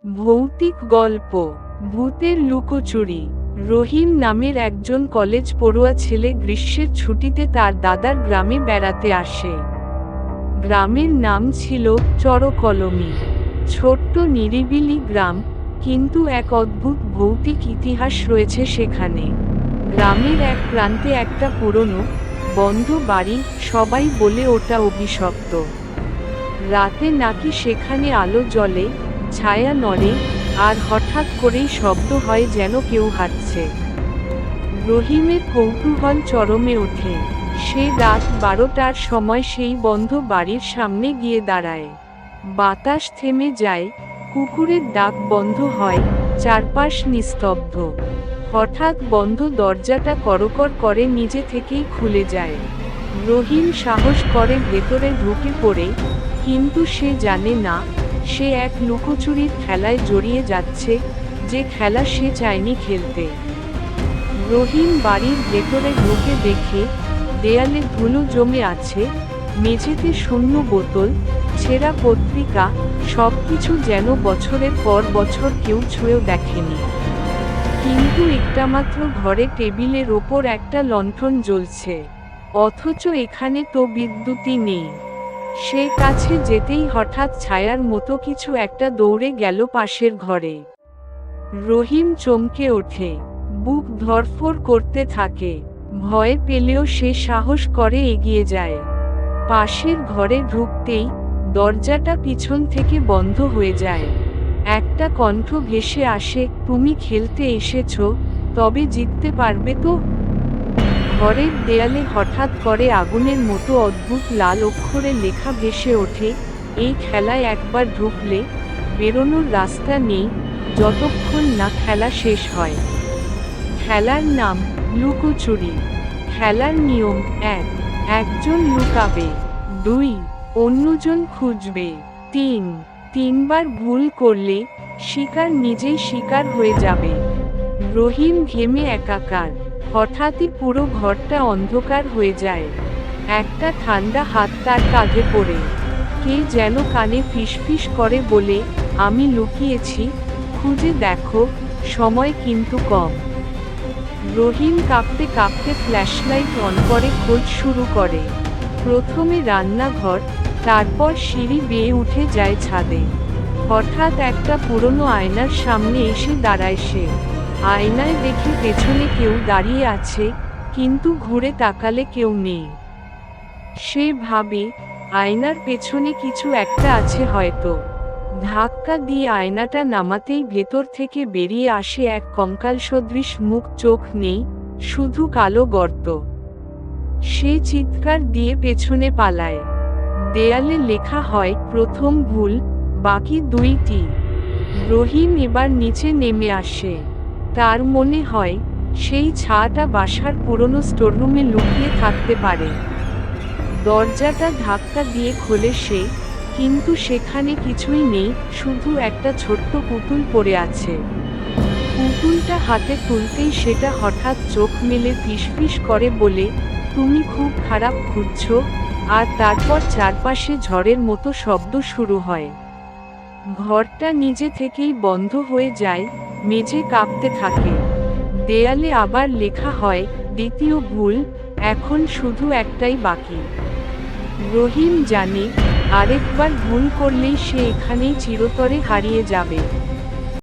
ভৌতিক গল্প, ভূতের লুকোচুরি। রহিম নামের একজন কলেজ পড়ুয়া ছেলে গ্রীষ্মের ছুটিতে তার দাদার গ্রামে বেড়াতে আসে। গ্রামের নাম ছিল চরকলমি। ছোট্ট নিরিবিলি গ্রাম, কিন্তু এক অদ্ভুত ভৌতিক ইতিহাস রয়েছে সেখানে। গ্রামের এক প্রান্তে একটা পুরনো বন্ধ বাড়ি, সবাই বলে ওটা অভিশপ্ত। রাতে নাকি সেখানে আলো জ্বলে, ছায়া নড়ে, আর হঠাৎ করেই শব্দ হয় যেন কেউ হাঁটছে। রহিমের কৌতূহল চরমে ওঠে। সে রাত 12টার সময় সেই বন্ধ বাড়ির সামনে গিয়ে দাঁড়ায়। বাতাস থেমে যায়, কুকুরের ডাক বন্ধ হয়, চারপাশ নিস্তব্ধ। হঠাৎ বন্ধ দরজাটা করকর করে নিজে থেকেই খুলে যায়। রহিম সাহস করে ভেতরে ঢুকে পড়ে, কিন্তু সে জানে না সে এক লুকোচুরির খেলায় জড়িয়ে যাচ্ছে, যে খেলা সে চায়নি খেলতে। রহিম বাড়ির ভেতরে ঢুকে দেখে দেয়ালে ধুলো জমে আছে, মেঝেতে শূন্য বোতল, ছেঁড়া পত্রিকা, সবকিছু যেন বছরের পর বছর কেউ ছুঁয়েও দেখেনি। কিন্তু একটামাত্র ঘরে টেবিলের ওপর একটা লণ্ঠন জ্বলছে, অথচ এখানে তো বিদ্যুৎই নেই। সে কাছে যেতেই হঠাৎ ছায়ার মতো কিছু একটা দৌড়ে গেল পাশের ঘরে। রহিম চমকে ওঠে, বুক ধড়ফড় করতে থাকে। ভয় পেলেও সে সাহস করে এগিয়ে যায়। পাশের ঘরে ঢুকতেই দরজাটা পিছন থেকে বন্ধ হয়ে যায়। একটা কণ্ঠ ভেসে আসে, তুমি খেলতে এসেছো, তবে জিততে পারবে তো? ঘরের দেয়ালে হঠাৎ করে আগুনের মতো অদ্ভুত লাল অক্ষরে লেখা ভেসে ওঠে, এই খেলায় একবার ঢুকলে বেরোনোর রাস্তা নেই, যতক্ষণ না খেলা শেষ হয়। খেলার নাম লুকোচুরি। খেলার নিয়ম: 1, একজন লুকাবে, 2, অন্যজন খুঁজবে, 3, 3বার ভুল করলে শিকার নিজেই শিকার হয়ে যাবে। রহিম ঘেমে একাকার। হঠাৎই পুরো ঘরটা অন্ধকার হয়ে যায়। একটা ঠান্ডা হাত তার কাঁধে পড়ে। কে যেন কানে ফিসফিস করে বলে, আমি লুকিয়েছি, খুঁজে দেখো, সময় কিন্তু কম। রহিম কাঁপতে কাঁপতে ফ্ল্যাশলাইট অন করে খোঁজ শুরু করে। প্রথমে রান্নাঘর, তারপর সিঁড়ি বেয়ে উঠে যায় ছাদে। হঠাৎ একটা পুরনো আয়নার সামনে এসে দাঁড়ায় সে। আয়নায় দেখে পেছনে কেউ দাঁড়িয়ে আছে, কিন্তু ঘুরে তাকালে কেউ নেই। সে ভাবে আয়নার পেছনে কিছু একটা আছে হয়তো। ধাক্কা দিয়ে আয়নাটা নামাতেই ভেতর থেকে বেরিয়ে আসে এক কঙ্কাল সদৃশ মুখ, চোখ নেই, শুধু কালো গর্ত। সে চিৎকার দিয়ে পেছনে পালায়। দেয়ালে লেখা হয়, প্রথম ভুল, বাকি 2টি। রহিম এবার নিচে নেমে আসে। তার মনে হয় সেই ছায়াটা বাসার পুরনো স্টোররুমে লুকিয়ে থাকতে পারে। দরজাটা ধাক্কা দিয়ে খোলে সে, কিন্তু সেখানে কিছুই নেই, শুধু একটা ছোট্ট পুতুল পড়ে আছে। পুতুলটা হাতে তুলতেই সেটা হঠাৎ চোখ মেলে ফিসফিস করে বলে, তুমি খুব খারাপ খুঁজছো। আর তারপর চারপাশে ঝড়ের মতো শব্দ শুরু হয়। ঘরটা নিজে থেকেই বন্ধ হয়ে যায়, মেঝে কাঁপতে থাকে। দেয়ালে আবার লেখা হয়, দ্বিতীয় ভুল, এখন শুধু একটাই বাকি। রহিম জানে আরেকবার ভুল করলেই সে এখানেই চিরতরে হারিয়ে যাবে।